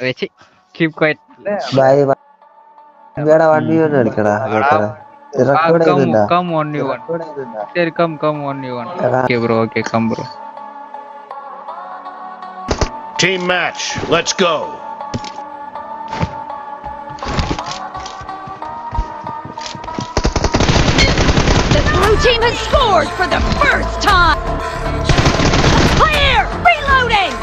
വെച്ച് keep quiet. By വേടാ 1v1 കളിക്കടാ കേക്കടാ record ചെയ്യുന്നുണ്ടാ come 1v1 ശരി come 1v1. Okay bro okay come bro. Team match, let's go. The blue team has scored for the first time. Clear! Reloading!